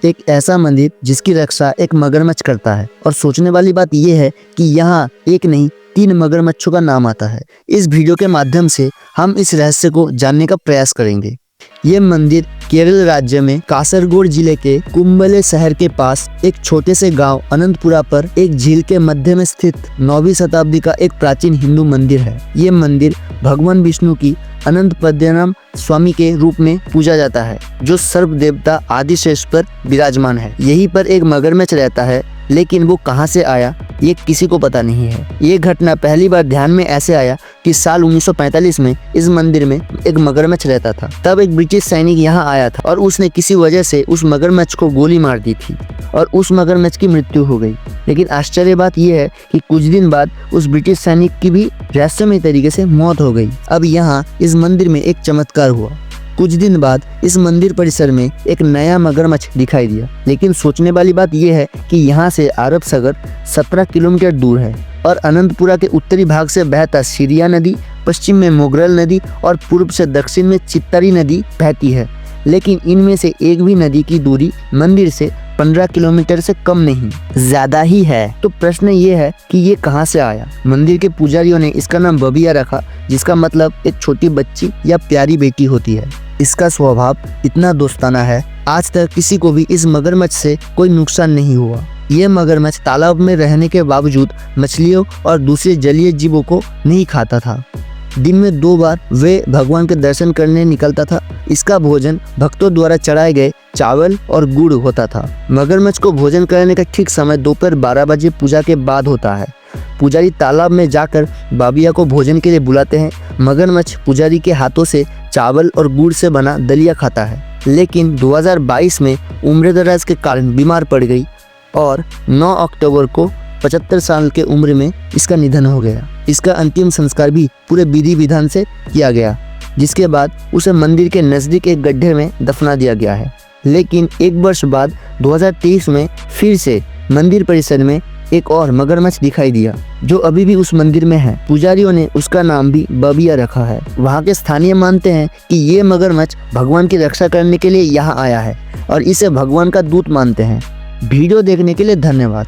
एक ऐसा मंदिर जिसकी रक्षा एक मगरमच्छ करता है। और सोचने वाली बात यह है कि यहाँ एक नहीं 3 मगरमच्छों का नाम आता है। इस वीडियो के माध्यम से हम इस रहस्य को जानने का प्रयास करेंगे। ये मंदिर केरल राज्य में कासरगोड जिले के कुंबले शहर के पास एक छोटे से गांव अनंतपुरा पर एक झील के मध्य में स्थित 9वीं शताब्दी का एक प्राचीन हिंदू मंदिर है। ये मंदिर भगवान विष्णु की अनंत पद्मनाभ स्वामी के रूप में पूजा जाता है, जो सर्प देवता आदिशेष पर विराजमान है। यहीं पर एक मगरमच्छ रहता है, लेकिन वो कहां से आया ये किसी को पता नहीं है। ये घटना पहली बार ध्यान में ऐसे आया कि साल 1945 में इस मंदिर में एक मगरमच्छ रहता था। तब एक ब्रिटिश सैनिक यहाँ आया था और उसने किसी वजह से उस मगरमच्छ को गोली मार दी थी और उस मगरमच्छ की मृत्यु हो गई। लेकिन आश्चर्य बात यह है कि कुछ दिन बाद उस ब्रिटिश सैनिक की भी रहस्यमय तरीके से मौत हो गई। अब यहाँ इस मंदिर में एक चमत्कार हुआ। कुछ दिन बाद इस मंदिर परिसर में एक नया मगरमच्छ दिखाई दिया। लेकिन सोचने वाली बात यह है कि यहाँ से अरब सागर 17 किलोमीटर दूर है और अनंतपुरा के उत्तरी भाग से बहता सिरिया नदी, पश्चिम में मोगरल नदी और पूर्व से दक्षिण में चित्तरी नदी बहती है। लेकिन इनमें से एक भी नदी की दूरी मंदिर से 15 किलोमीटर से कम नहीं, ज्यादा ही है। तो प्रश्न ये है कि ये कहाँ से आया। मंदिर के पुजारियों ने इसका नाम बबिया रखा, जिसका मतलब एक छोटी बच्ची या प्यारी बेटी होती है। इसका स्वभाव इतना दोस्ताना है, आज तक किसी को भी इस मगरमच्छ से कोई नुकसान नहीं हुआ। ये मगरमच्छ तालाब में रहने के बावजूद मछलियों और दूसरे जलीय जीवों को नहीं खाता था। दिन में 2 बार वे भगवान के दर्शन करने निकलता था। इसका भोजन भक्तों द्वारा चढ़ाए गए चावल और गुड़ होता था। मगरमच्छ को भोजन करने का ठीक समय दोपहर 12 बजे पूजा के बाद होता है। पुजारी तालाब में जाकर बाबिया को भोजन के लिए बुलाते हैं। मगरमच्छ पुजारी के हाथों से चावल और गुड़ से बना दलिया खाता है। लेकिन 2022 में उम्रदराज के कारण बीमार पड़ गई और 9 अक्टूबर को 75 साल के उम्र में इसका निधन हो गया। इसका अंतिम संस्कार भी पूरे विधि विधान से किया गया, जिसके बाद उसे मंदिर के नजदीक एक गड्ढे में दफना दिया गया है। लेकिन 1 वर्ष बाद 2023 में फिर से मंदिर परिसर में एक और मगरमच्छ दिखाई दिया, जो अभी भी उस मंदिर में है। पुजारियों ने उसका नाम भी बबिया रखा है। वहाँ के स्थानीय मानते हैं कि ये मगरमच्छ भगवान की रक्षा करने के लिए यहाँ आया है और इसे भगवान का दूत मानते हैं। वीडियो देखने के लिए धन्यवाद।